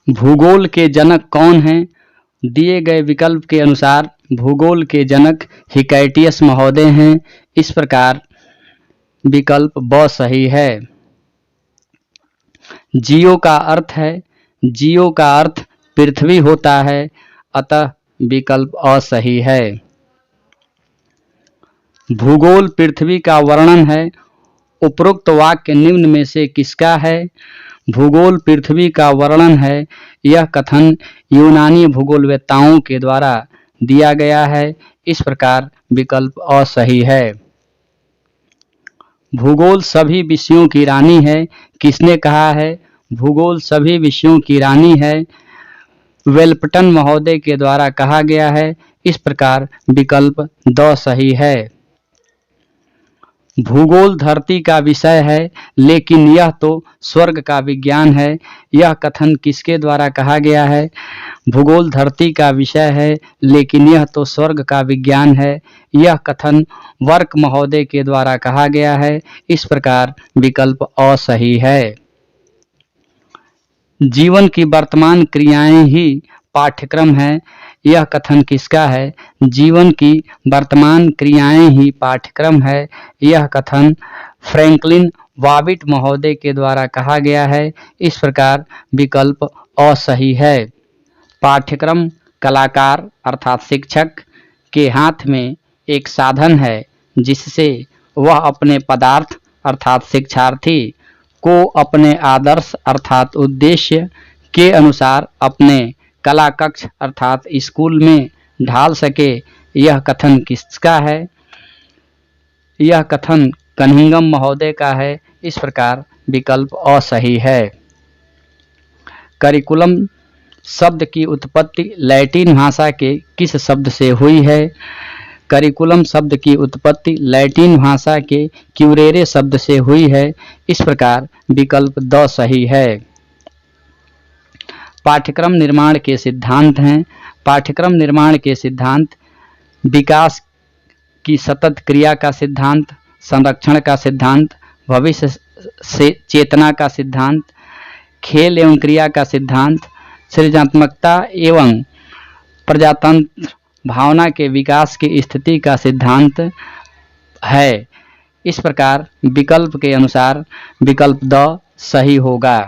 भूगोल के जनक कौन हैं? दिए गए विकल्प के अनुसार भूगोल के जनक हिकैटियस महोदय हैं। इस प्रकार विकल्प ब सही है। जियो का अर्थ है, जियो का अर्थ पृथ्वी होता है, अतः विकल्प अ सही है। भूगोल पृथ्वी का वर्णन है। उपरोक्त वाक्य निम्न में से किसका है? भूगोल पृथ्वी का वर्णन है। यह कथन यूनानी भूगोलवेत्ताओं के द्वारा दिया गया है। इस प्रकार विकल्प अ सही है। भूगोल सभी विषयों की रानी है। किसने कहा है? भूगोल सभी विषयों की रानी है, वेल्पटन महोदय के द्वारा कहा गया है। इस प्रकार विकल्प द सही है। भूगोल धरती का विषय है, लेकिन यह तो स्वर्ग का विज्ञान है। यह कथन किसके द्वारा कहा गया है? भूगोल धरती का विषय है, लेकिन यह तो स्वर्ग का विज्ञान है। यह कथन वर्क महोदय के द्वारा कहा गया है। इस प्रकार विकल्प अ सही है। जीवन की वर्तमान क्रियाएं ही पाठ्यक्रम है। यह कथन किसका है? जीवन की वर्तमान क्रियाएं ही पाठ्यक्रम है। यह कथन फ्रैंकलिन वाविट महोदय के द्वारा कहा गया है। इस प्रकार विकल्प अ सही है। पाठ्यक्रम कलाकार अर्थात शिक्षक के हाथ में एक साधन है, जिससे वह अपने पदार्थ अर्थात शिक्षार्थी को अपने आदर्श अर्थात उद्देश्य के अनुसार अपने कला कक्ष अर्थात स्कूल में ढाल सके। यह कथन किसका है? यह कथन कनिंघम महोदय का है। इस प्रकार विकल्प अ सही है। करिकुलम शब्द की उत्पत्ति लैटिन भाषा के किस शब्द से हुई है? करिकुलम शब्द की उत्पत्ति लैटिन भाषा के क्यूरेरे शब्द से हुई है। इस प्रकार विकल्प द सही है। पाठ्यक्रम निर्माण के सिद्धांत हैं। पाठ्यक्रम निर्माण के सिद्धांत विकास की सतत क्रिया का सिद्धांत, संरक्षण का सिद्धांत, भविष्य से चेतना का सिद्धांत, खेल एवं क्रिया का सिद्धांत, सृजनात्मकता एवं प्रजातंत्र भावना के विकास की स्थिति का सिद्धांत है। इस प्रकार विकल्प के अनुसार विकल्प द सही होगा।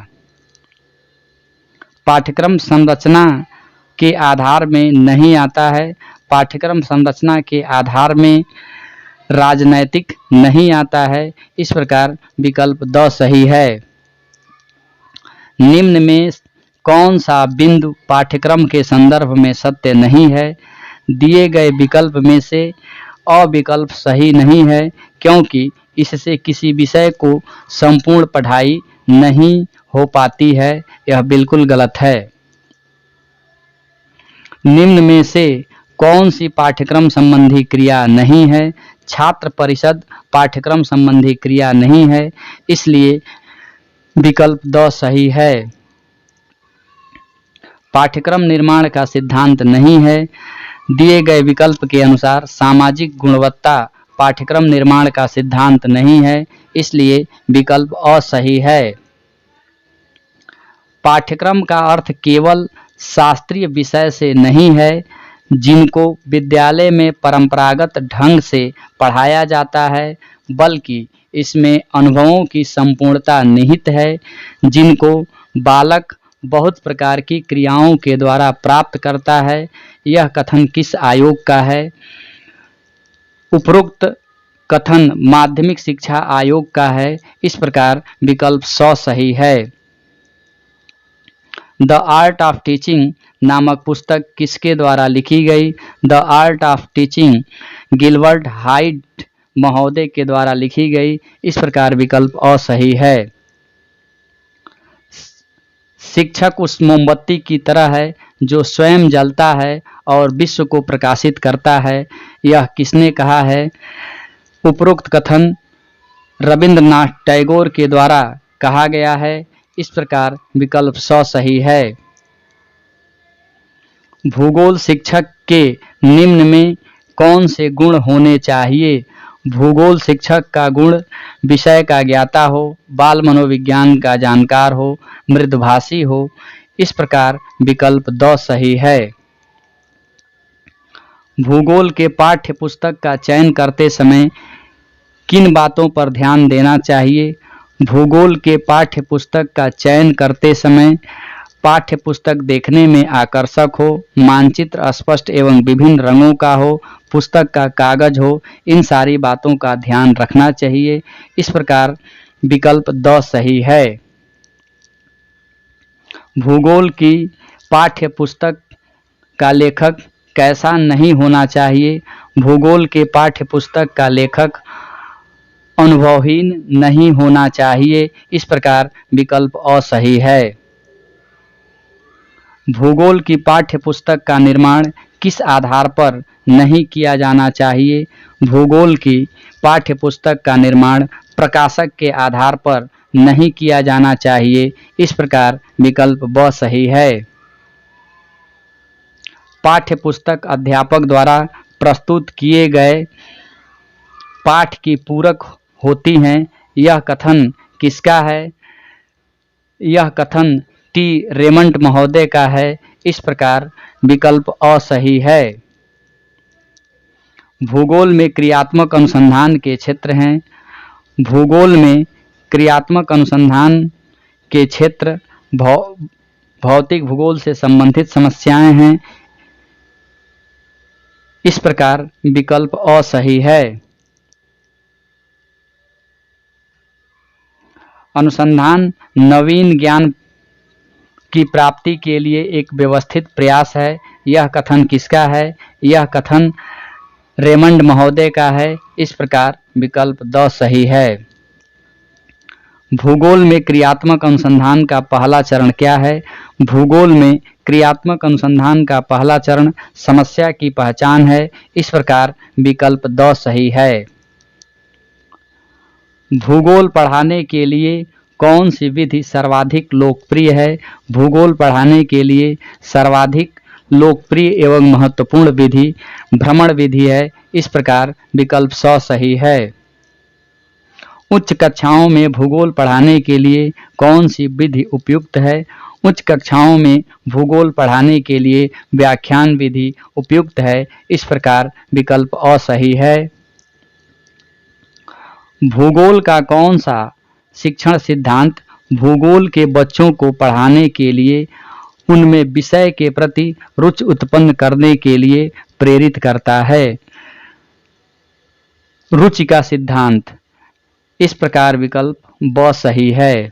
पाठ्यक्रम संरचना के आधार में नहीं आता है। पाठ्यक्रम संरचना के आधार में राजनैतिक नहीं आता है। इस प्रकार विकल्प द सही है। निम्न में कौन सा बिंदु पाठ्यक्रम के संदर्भ में सत्य नहीं है? दिए गए विकल्प में से अ विकल्प सही नहीं है, क्योंकि इससे किसी विषय को संपूर्ण पढ़ाई नहीं हो पाती है। यह बिल्कुल गलत है। निम्न में से कौन सी पाठ्यक्रम संबंधी क्रिया नहीं है? छात्र परिषद पाठ्यक्रम संबंधी क्रिया नहीं है, इसलिए विकल्प द सही है। पाठ्यक्रम निर्माण का सिद्धांत नहीं है। दिए गए विकल्प के अनुसार सामाजिक गुणवत्ता पाठ्यक्रम निर्माण का सिद्धांत नहीं है, इसलिए विकल्प अ सही है। पाठ्यक्रम का अर्थ केवल शास्त्रीय विषय से नहीं है, जिनको विद्यालय में परंपरागत ढंग से पढ़ाया जाता है, बल्कि इसमें अनुभवों की संपूर्णता निहित है, जिनको बालक बहुत प्रकार की क्रियाओं के द्वारा प्राप्त करता है। यह कथन किस आयोग का है? उपरोक्त कथन माध्यमिक शिक्षा आयोग का है। इस प्रकार विकल्प स सही है। द आर्ट ऑफ टीचिंग नामक पुस्तक किसके द्वारा लिखी गई? The art of teaching Gilbert hide महोदय के द्वारा लिखी गई। इस प्रकार विकल्प अ सही है। शिक्षक उस मोमबत्ती की तरह है जो स्वयं जलता है और विश्व को प्रकाशित करता है। यह किसने कहा है? उपरोक्त कथन रविंद्रनाथ टैगोर के द्वारा कहा गया है। इस प्रकार विकल्प स सही है। भूगोल शिक्षक के निम्न में कौन से गुण होने चाहिए? भूगोल शिक्षक का गुण विषय का ज्ञाता हो, बाल मनोविज्ञान का जानकार हो, मृदुभाषी हो इस प्रकार विकल्प द सही है। भूगोल के पाठ्य पुस्तक का चयन करते समय किन बातों पर ध्यान देना चाहिए? भूगोल के पाठ्य पुस्तक का चयन करते समय पाठ्य पुस्तक देखने में आकर्षक हो, मानचित्र स्पष्ट एवं विभिन्न रंगों का हो, पुस्तक का कागज हो, इन सारी बातों का ध्यान रखना चाहिए। इस प्रकार विकल्प द सही है। भूगोल की पाठ्य पुस्तक का लेखक कैसा नहीं होना चाहिए? भूगोल के पाठ्य पुस्तक का लेखक अनुभवहीन नहीं होना चाहिए। इस प्रकार विकल्प अ सही है। भूगोल की पाठ्य पुस्तक का निर्माण किस आधार पर नहीं किया जाना चाहिए? भूगोल की पाठ्य पुस्तक का निर्माण प्रकाशक के आधार पर नहीं किया जाना चाहिए। इस प्रकार विकल्प ब सही है। पाठ्य पुस्तक अध्यापक द्वारा प्रस्तुत किए गए पाठ की पूरक होती हैं। यह कथन किसका है? यह कथन टी रेमंड महोदय का है। इस प्रकार विकल्प अ सही है। भूगोल में क्रियात्मक अनुसंधान के क्षेत्र हैं। भूगोल में क्रियात्मक अनुसंधान के क्षेत्र भौतिक भूगोल से संबंधित समस्याएं हैं। इस प्रकार विकल्प अ सही है। अनुसंधान नवीन ज्ञान की प्राप्ति के लिए एक व्यवस्थित प्रयास है। यह कथन किसका है? यह कथन रेमंड महोदय का है। इस प्रकार विकल्प द सही है। भूगोल में क्रियात्मक अनुसंधान का पहला चरण क्या है? भूगोल में क्रियात्मक अनुसंधान का पहला चरण समस्या की पहचान है। इस प्रकार विकल्प द सही है। भूगोल पढ़ाने के लिए कौन सी विधि सर्वाधिक लोकप्रिय है? भूगोल पढ़ाने के लिए सर्वाधिक लोकप्रिय एवं महत्वपूर्ण विधि भ्रमण विधि है। इस प्रकार विकल्प स सही है। उच्च कक्षाओं में भूगोल पढ़ाने के लिए कौन सी विधि उपयुक्त है? उच्च कक्षाओं में भूगोल पढ़ाने के लिए व्याख्यान विधि उपयुक्त है। इस प्रकार विकल्प अ सही है। भूगोल का कौन सा शिक्षण सिद्धांत भूगोल के बच्चों को पढ़ाने के लिए उनमें विषय के प्रति रुचि उत्पन्न करने के लिए प्रेरित करता है? रुचि का सिद्धांत। इस प्रकार विकल्प ब सही है।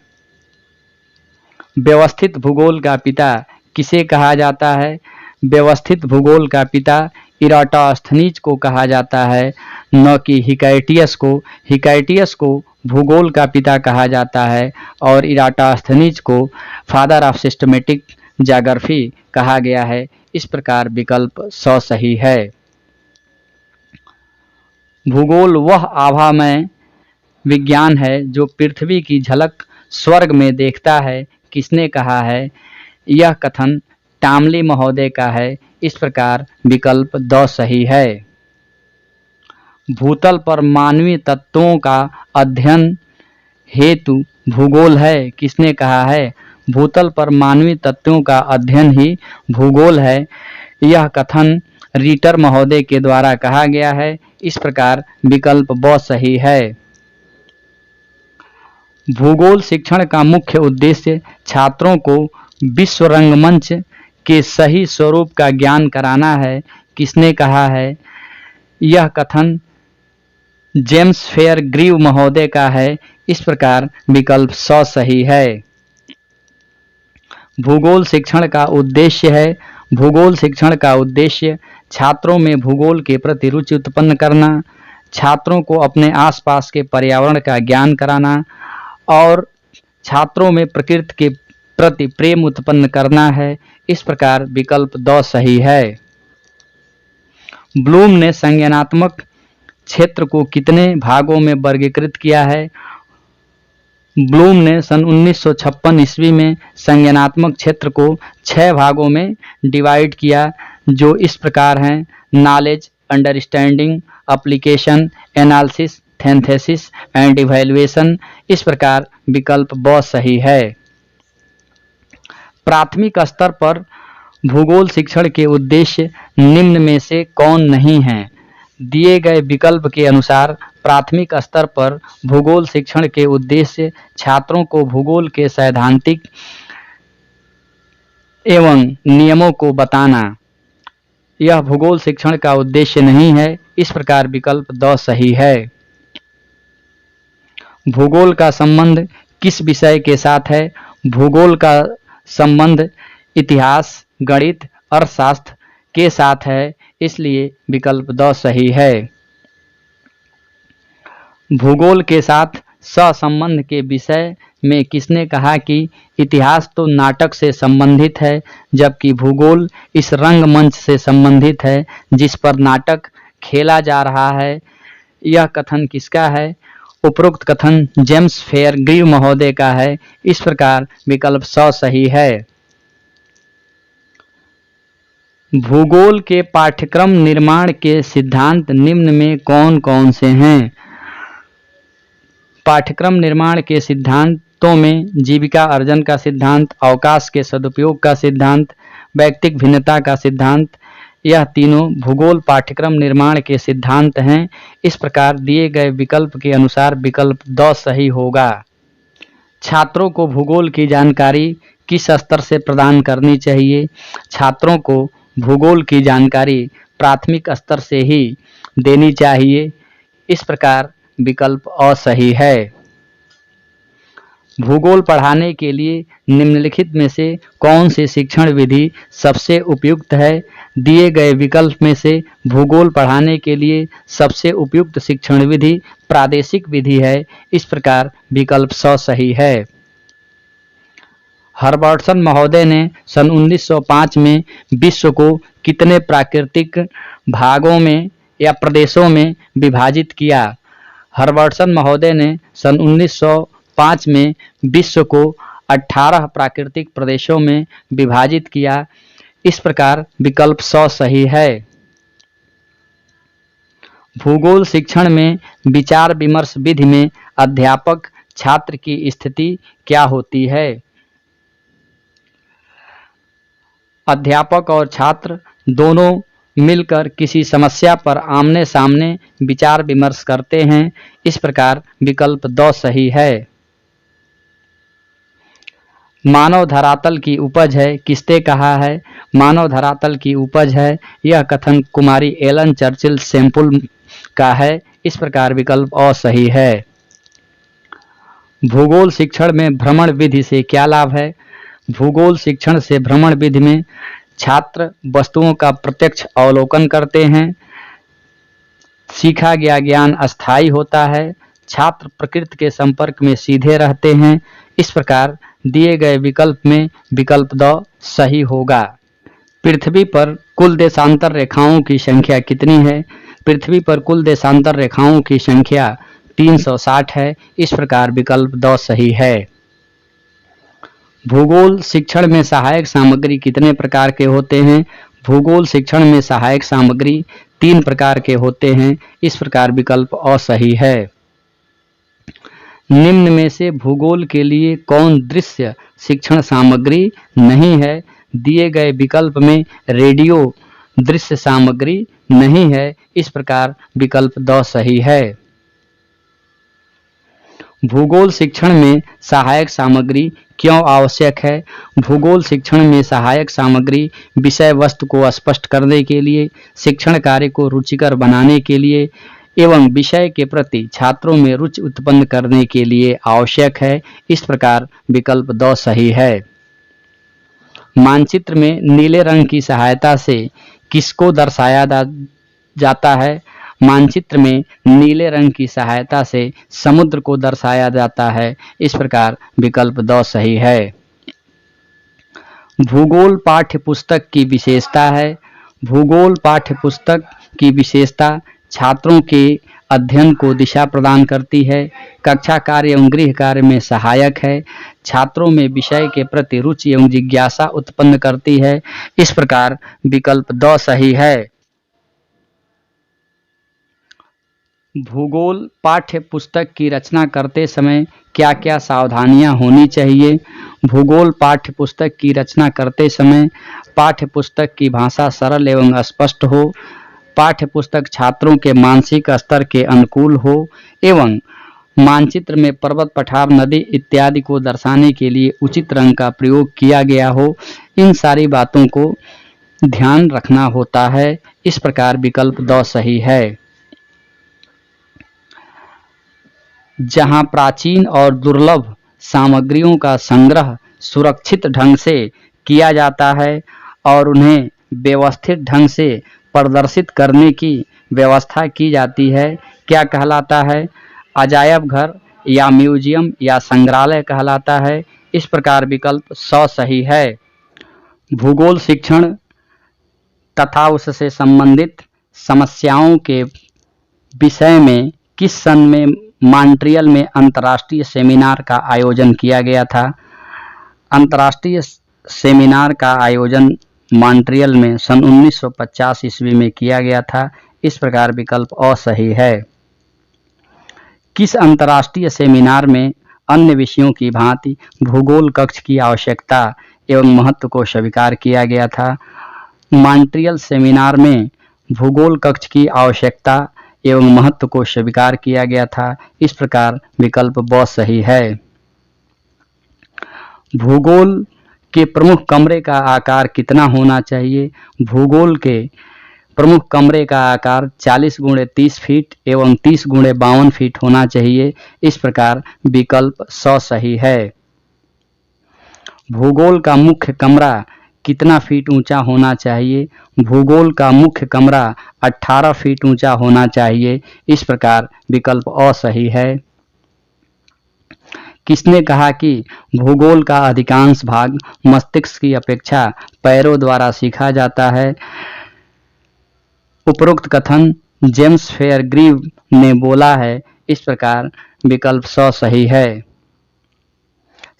व्यवस्थित भूगोल का पिता किसे कहा जाता है? व्यवस्थित भूगोल का पिता इराटोस्थनीज को कहा जाता है, न कि हिकैटियस को। हिकैटियस को भूगोल का पिता कहा जाता है और इराटोस्थनीज को फादर ऑफ सिस्टमेटिक ज्योग्राफी कहा गया है। इस प्रकार विकल्प स सही है। भूगोल वह आभामय विज्ञान है जो पृथ्वी की झलक स्वर्ग में देखता है। किसने कहा है? यह कथन टामली महोदय का है। इस प्रकार विकल्प द सही है। भूतल पर मानवीय तत्वों का अध्ययन हेतु भूगोल है। किसने कहा है? भूतल पर मानवीय तत्वों का अध्ययन ही भूगोल है। यह कथन रीटर महोदय के द्वारा कहा गया है। इस प्रकार विकल्प ब सही है। भूगोल शिक्षण का मुख्य उद्देश्य छात्रों को विश्व रंगमंच के सही स्वरूप का ज्ञान कराना है। किसने कहा है? यह कथन जेम्स फेयर ग्रीव महोदय का है। इस प्रकार विकल्प स सही है। भूगोल शिक्षण का उद्देश्य है। भूगोल शिक्षण का उद्देश्य छात्रों में भूगोल के प्रति रुचि उत्पन्न करना, छात्रों को अपने आसपास के पर्यावरण का ज्ञान कराना और छात्रों में प्रकृति के प्रति प्रेम उत्पन्न करना है। इस प्रकार विकल्प द सही है। ब्लूम ने संज्ञानात्मक क्षेत्र को कितने भागों में वर्गीकृत किया है? ब्लूम ने सन 1956 ईस्वी में संज्ञानात्मक क्षेत्र को 6 भागों में डिवाइड किया, जो इस प्रकार हैं: knowledge, understanding, application, analysis, synthesis and evaluation. इस प्रकार विकल्प ब सही है। प्राथमिक स्तर पर भूगोल शिक्षण के उद्देश्य निम्न में से कौन नहीं हैं? दिए गए विकल्प के अनुसार प्राथमिक स्तर पर भूगोल शिक्षण के उद्देश्य छात्रों को भूगोल के सैद्धांतिक एवं नियमों को बताना। यह भूगोल शिक्षण का उद्देश्य नहीं है। इस प्रकार विकल्प द सही है। भूगोल का संबंध किस विषय के साथ है? भूगोल का संबंध इतिहास, गणित, अर्थशास्त्र के साथ है, इसलिए विकल्प द सही है। भूगोल के साथ सहसंबंध के विषय में किसने कहा कि इतिहास तो नाटक से संबंधित है, जबकि भूगोल इस रंगमंच से संबंधित है जिस पर नाटक खेला जा रहा है? यह कथन किसका है? उपरोक्त कथन जेम्स फेयर ग्रीव महोदय का है। इस प्रकार विकल्प स सही है। भूगोल के पाठ्यक्रम निर्माण के सिद्धांत निम्न में कौन कौन से हैं? पाठ्यक्रम निर्माण के सिद्धांतों में जीविका अर्जन का सिद्धांत, अवकाश के सदुपयोग का सिद्धांत, व्यक्तिक भिन्नता का सिद्धांत, यह तीनों भूगोल पाठ्यक्रम निर्माण के सिद्धांत हैं। इस प्रकार दिए गए विकल्प के अनुसार विकल्प द सही होगा। छात्रों को भूगोल की जानकारी किस स्तर से प्रदान करनी चाहिए? छात्रों को भूगोल की जानकारी प्राथमिक स्तर से ही देनी चाहिए। इस प्रकार विकल्प अ सही है। भूगोल पढ़ाने के लिए निम्नलिखित में से कौन सी शिक्षण विधि सबसे उपयुक्त है? दिए गए विकल्प में से भूगोल पढ़ाने के लिए सबसे उपयुक्त शिक्षण विधि प्रादेशिक विधि है। इस प्रकार विकल्प स सही है। हर्बर्टसन महोदय ने सन 1905 में विश्व को कितने प्राकृतिक भागों में या प्रदेशों में विभाजित किया? हर्बर्टसन महोदय ने सन 1905 में विश्व को 18 प्राकृतिक प्रदेशों में विभाजित किया। इस प्रकार विकल्प स सही है। भूगोल शिक्षण में विचार विमर्श विधि में अध्यापक छात्र की स्थिति क्या होती है? अध्यापक और छात्र दोनों मिलकर किसी समस्या पर आमने सामने विचार विमर्श करते हैं। इस प्रकार विकल्प द सही है। मानव धरातल की उपज है किसने कहा है? मानव धरातल की उपज है, यह कथन कुमारी एलन चर्चिल सैम्पुल का है। इस प्रकार विकल्प अ सही है। भूगोल शिक्षण में भ्रमण विधि से क्या लाभ है? भूगोल शिक्षण से भ्रमण विधि में छात्र वस्तुओं का प्रत्यक्ष अवलोकन करते हैं, सीखा गया ज्ञान अस्थायी होता है, छात्र प्रकृति के संपर्क में सीधे रहते हैं। इस प्रकार दिए गए विकल्प में विकल्प द सही होगा। पृथ्वी पर कुल देशांतर रेखाओं की संख्या कितनी है? पृथ्वी पर कुल देशांतर रेखाओं की संख्या 360 है। इस प्रकार विकल्प द सही है। भूगोल शिक्षण में सहायक सामग्री कितने प्रकार के होते हैं? भूगोल शिक्षण में सहायक सामग्री 3 प्रकार के होते हैं। इस प्रकार विकल्प अ सही है। निम्न में से भूगोल के लिए कौन दृश्य शिक्षण सामग्री नहीं है? दिए गए विकल्प में रेडियो दृश्य सामग्री नहीं है। इस प्रकार विकल्प द सही है। भूगोल शिक्षण में सहायक सामग्री क्यों आवश्यक है? भूगोल शिक्षण में सहायक सामग्री विषय वस्तु को स्पष्ट करने के लिए, शिक्षण कार्य को रुचिकर बनाने के लिए एवं विषय के प्रति छात्रों में रुचि उत्पन्न करने के लिए आवश्यक है। इस प्रकार विकल्प द सही है। मानचित्र में नीले रंग की सहायता से किसको दर्शाया जाता है? मानचित्र में नीले रंग की सहायता से समुद्र को दर्शाया जाता है। इस प्रकार विकल्प द सही है। भूगोल पाठ्य पुस्तक की विशेषता है। भूगोल पाठ्य पुस्तक की विशेषता छात्रों के अध्ययन को दिशा प्रदान करती है, कक्षा कार्य एवं गृह कार्य में सहायक है, छात्रों में विषय के प्रति रुचि एवं जिज्ञासा उत्पन्न करती है। इस प्रकार विकल्प द सही है। भूगोल पाठ्य पुस्तक की रचना करते समय क्या क्या सावधानियां होनी चाहिए? भूगोल पाठ्य पुस्तक की रचना करते समय पाठ्य पुस्तक की भाषा सरल एवं स्पष्ट हो, पाठ्य पुस्तक छात्रों के मानसिक स्तर के अनुकूल हो एवं मानचित्र में पर्वत, पठार, नदी इत्यादि को दर्शाने के लिए उचित रंग का प्रयोग किया गया हो। इन सारी बातों को ध्यान रखना होता है। इस प्रकार विकल्प द सही है। जहां प्राचीन और दुर्लभ सामग्रियों का संग्रह सुरक्षित ढंग से किया जाता है और उन्हें व्यवस्थित ढंग से प्रदर्शित करने की व्यवस्था की जाती है, क्या कहलाता है? अजायब घर या म्यूजियम या संग्रहालय कहलाता है। इस प्रकार विकल्प स सही है। भूगोल शिक्षण तथा उससे संबंधित समस्याओं के विषय में किस सन में मॉन्ट्रियल में अंतर्राष्ट्रीय सेमिनार का आयोजन किया गया था? अंतर्राष्ट्रीय सेमिनार का आयोजन मॉन्ट्रियल में सन 1950 ईस्वी में किया गया था। इस प्रकार विकल्प अ सही है। किस अंतर्राष्ट्रीय सेमिनार में अन्य विषयों की भांति भूगोल कक्ष की आवश्यकता एवं महत्व को स्वीकार किया गया था? मॉन्ट्रियल सेमिनार में भूगोल कक्ष की आवश्यकता एवं महत्व को स्वीकार किया गया था। इस प्रकार विकल्प ब सही है। भूगोल के प्रमुख कमरे का आकार कितना होना चाहिए? भूगोल के प्रमुख कमरे का आकार 40 गुणे 30 फीट एवं 30 गुणे 52 फीट होना चाहिए। इस प्रकार विकल्प स सही है। भूगोल का मुख्य कमरा कितना फीट ऊंचा होना चाहिए? भूगोल का मुख्य कमरा 18 फीट ऊंचा होना चाहिए। इस प्रकार विकल्प अ सही है। किसने कहा कि भूगोल का अधिकांश भाग मस्तिष्क की अपेक्षा पैरों द्वारा सीखा जाता है? उपरोक्त कथन जेम्स फेयरग्रीव ने बोला है। इस प्रकार विकल्प स सही है।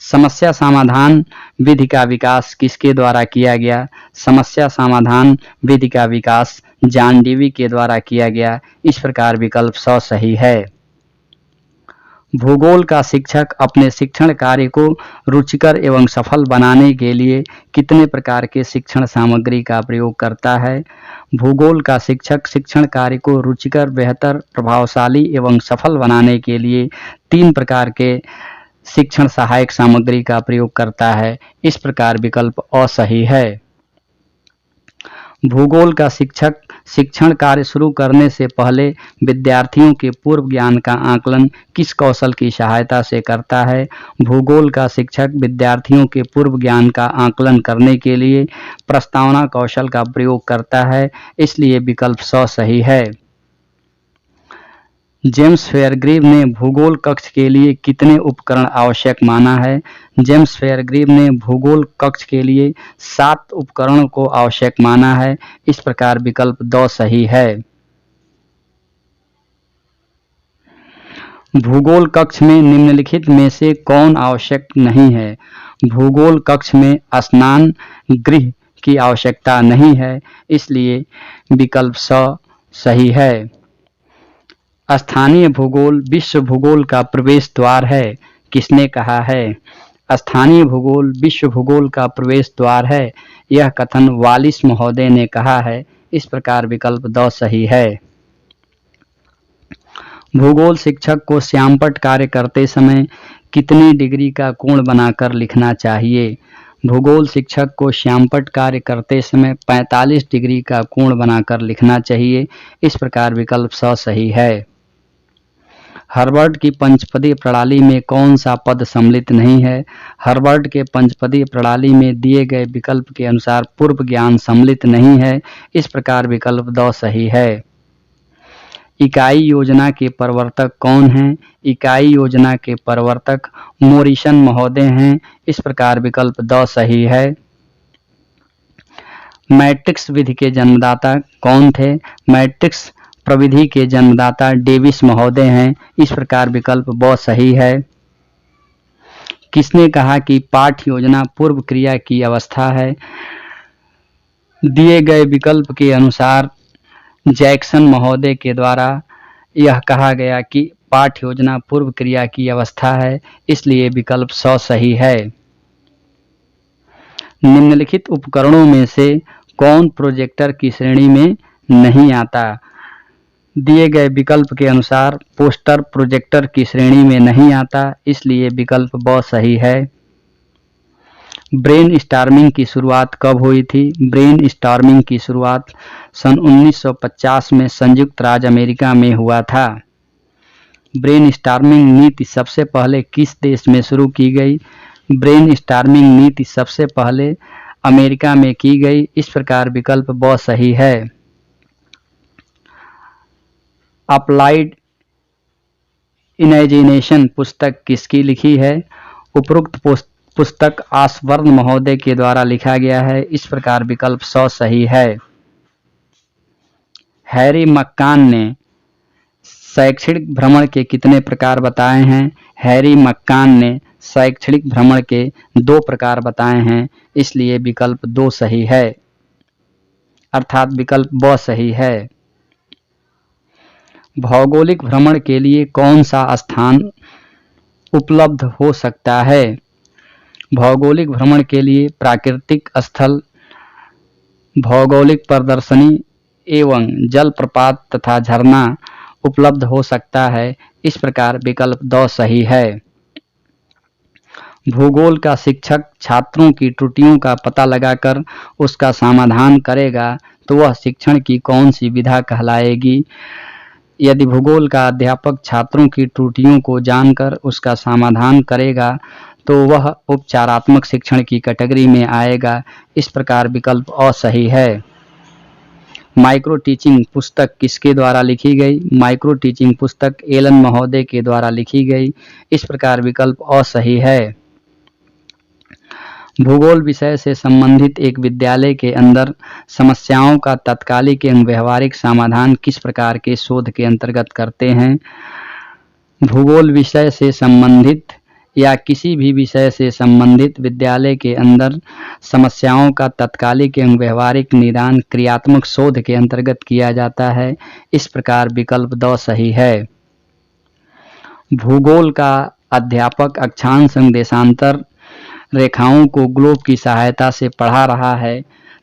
समस्या समाधान विधि का विकास किसके द्वारा किया गया? समस्या समाधान विधि का विकास जॉन डेवी के द्वारा किया गया। इस प्रकार विकल्प स सही है। भूगोल का शिक्षक अपने शिक्षण कार्य को रुचिकर एवं सफल बनाने के लिए कितने प्रकार के शिक्षण सामग्री का प्रयोग करता है? भूगोल का शिक्षक शिक्षण कार्य को रुचिकर, बेहतर, प्रभावशाली एवं सफल बनाने के लिए 3 प्रकार के शिक्षण सहायक सामग्री का प्रयोग करता है। इस प्रकार विकल्प अ सही है। भूगोल का शिक्षक शिक्षण कार्य शुरू करने से पहले विद्यार्थियों के पूर्व ज्ञान का आकलन किस कौशल की सहायता से करता है? भूगोल का शिक्षक विद्यार्थियों के पूर्व ज्ञान का आकलन करने के लिए प्रस्तावना कौशल का प्रयोग करता है। इसलिए विकल्प स सही है। जेम्स फेयरग्रीव ने भूगोल कक्ष के लिए कितने उपकरण आवश्यक माना है? जेम्स फेयरग्रीव ने भूगोल कक्ष के लिए 7 उपकरणों को आवश्यक माना है। इस प्रकार विकल्प द सही है। भूगोल कक्ष में निम्नलिखित में से कौन आवश्यक नहीं है? भूगोल कक्ष में स्नान गृह की आवश्यकता नहीं है। इसलिए विकल्प स सही है। स्थानीय भूगोल विश्व भूगोल का प्रवेश द्वार है। किसने कहा है? स्थानीय भूगोल विश्व भूगोल का प्रवेश द्वार है। यह कथन वालिस महोदय ने कहा है। इस प्रकार विकल्प द सही है। भूगोल शिक्षक को श्यामपट्ट कार्य करते समय कितनी डिग्री का कोण बनाकर लिखना चाहिए? भूगोल शिक्षक को श्यामपट्ट कार्य करते समय 45 डिग्री का कोण बनाकर लिखना चाहिए। इस प्रकार विकल्प स सही है। हर्बर्ट की पंचपदी प्रणाली में कौन सा पद सम्मिलित नहीं है? हर्बर्ट के पंचपदी प्रणाली में दिए गए विकल्प के अनुसार पूर्व ज्ञान सम्मिलित नहीं है। इस प्रकार विकल्प द सही है। इकाई योजना के प्रवर्तक कौन हैं? इकाई योजना के प्रवर्तक मोरिसन महोदय हैं। इस प्रकार विकल्प द सही है। मैट्रिक्स विधि के जन्मदाता कौन थे? मैट्रिक्स प्रविधि के जन्मदाता डेविस महोदय हैं। इस प्रकार विकल्प ब सही है। किसने कहा कि पाठ्य योजना पूर्व क्रिया की अवस्था है? दिए गए विकल्प के अनुसार जैक्सन महोदय के द्वारा यह कहा गया कि पाठ योजना पूर्व क्रिया की अवस्था है, इसलिए विकल्प 100 सही है। निम्नलिखित उपकरणों में से कौन प्रोजेक्टर की श्रेणी में नहीं आता? दिए गए विकल्प के अनुसार पोस्टर प्रोजेक्टर की श्रेणी में नहीं आता, इसलिए विकल्प ब सही है। ब्रेन स्टॉर्मिंग की शुरुआत कब हुई थी? ब्रेन स्टॉर्मिंग की शुरुआत सन 1950 में संयुक्त राज्य अमेरिका में हुआ था। ब्रेन स्टॉर्मिंग नीति सबसे पहले किस देश में शुरू की गई? ब्रेन स्टॉर्मिंग नीति सबसे पहले अमेरिका में की गई, इस प्रकार विकल्प ब सही है। अप्लाइड इमेजिनेशन पुस्तक किसकी लिखी है? उपरोक्त पुस्तक आसवर्न महोदय के द्वारा लिखा गया है, इस प्रकार विकल्प 100 सही है। हैरी मक्कान ने शैक्षणिक भ्रमण के कितने प्रकार बताए हैं? हैरी मक्कान ने शैक्षणिक भ्रमण के 2 प्रकार बताए हैं, इसलिए विकल्प 2 सही है, अर्थात विकल्प ब सही है। भौगोलिक भ्रमण के लिए कौन सा स्थान उपलब्ध हो सकता है? भौगोलिक भ्रमण के लिए प्राकृतिक स्थल, भौगोलिक प्रदर्शनी एवं जलप्रपात तथा झरना उपलब्ध हो सकता है, इस प्रकार विकल्प 2 सही है। भूगोल का शिक्षक छात्रों की त्रुटियों का पता लगाकर उसका समाधान करेगा तो वह शिक्षण की कौन सी विधा कहलाएगी? यदि भूगोल का अध्यापक छात्रों की त्रुटियों को जानकर उसका समाधान करेगा तो वह उपचारात्मक शिक्षण की कैटेगरी में आएगा, इस प्रकार विकल्प अ सही है। माइक्रो टीचिंग पुस्तक किसके द्वारा लिखी गई? माइक्रो टीचिंग पुस्तक एलन महोदय के द्वारा लिखी गई, इस प्रकार विकल्प अ सही है। भूगोल विषय से संबंधित एक विद्यालय के अंदर समस्याओं का तात्कालिक एवं व्यवहारिक समाधान किस प्रकार के शोध के अंतर्गत करते हैं? भूगोल विषय से संबंधित या किसी भी विषय से संबंधित विद्यालय के अंदर समस्याओं का तात्कालिक एवं व्यवहारिक निदान क्रियात्मक शोध के अंतर्गत किया जाता है, इस प्रकार विकल्प 2 सही है। भूगोल का अध्यापक अक्षांश एवं देशांतर रेखाओं को ग्लोब की सहायता से पढ़ा रहा है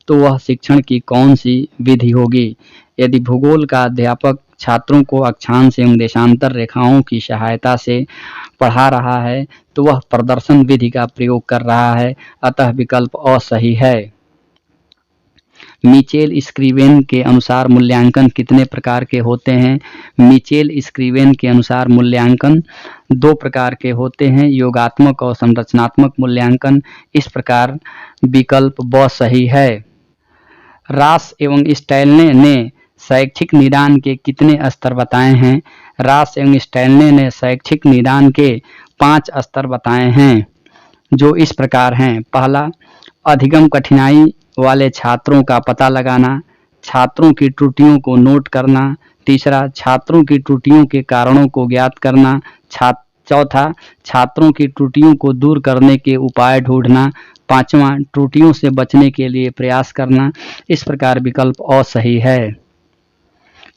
तो वह शिक्षण की कौन सी विधि होगी? यदि भूगोल का अध्यापक छात्रों को अक्षांश एवं देशांतर रेखाओं की सहायता से पढ़ा रहा है तो वह प्रदर्शन विधि का प्रयोग कर रहा है, अतः विकल्प अ सही है। मिचेल स्क्रीवेन के अनुसार मूल्यांकन कितने प्रकार के होते हैं? मिचेल स्क्रीवेन के अनुसार मूल्यांकन 2 प्रकार के होते हैं, योगात्मक और संरचनात्मक मूल्यांकन, इस प्रकार विकल्प ब सही है। रास एवं स्टैनले ने शैक्षिक निदान के कितने स्तर बताए हैं? रास एवं स्टैनले ने शैक्षिक निदान के 5 स्तर बताए हैं, जो इस प्रकार हैं। पहला, अधिगम कठिनाई वाले छात्रों का पता लगाना, छात्रों की त्रुटियों को नोट करना। तीसरा, छात्रों की त्रुटियों के कारणों को ज्ञात करना। चौथा, छात्रों की त्रुटियों को दूर करने के उपाय ढूंढना। पांचवा, त्रुटियों से बचने के लिए प्रयास करना, इस प्रकार विकल्प अ सही है।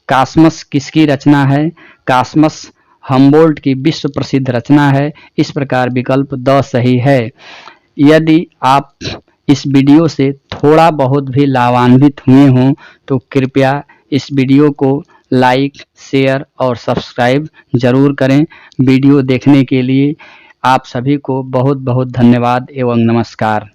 कास्मस किसकी रचना है? कास्मस हम्बोल्ट की विश्व प्रसिद्ध रचना है, इस प्रकार विकल्प द सही है। यदि आप इस वीडियो से थोड़ा बहुत भी लाभान्वित हुए हों तो कृपया इस वीडियो को लाइक, शेयर और सब्सक्राइब जरूर करें। वीडियो देखने के लिए आप सभी को बहुत बहुत धन्यवाद एवं नमस्कार।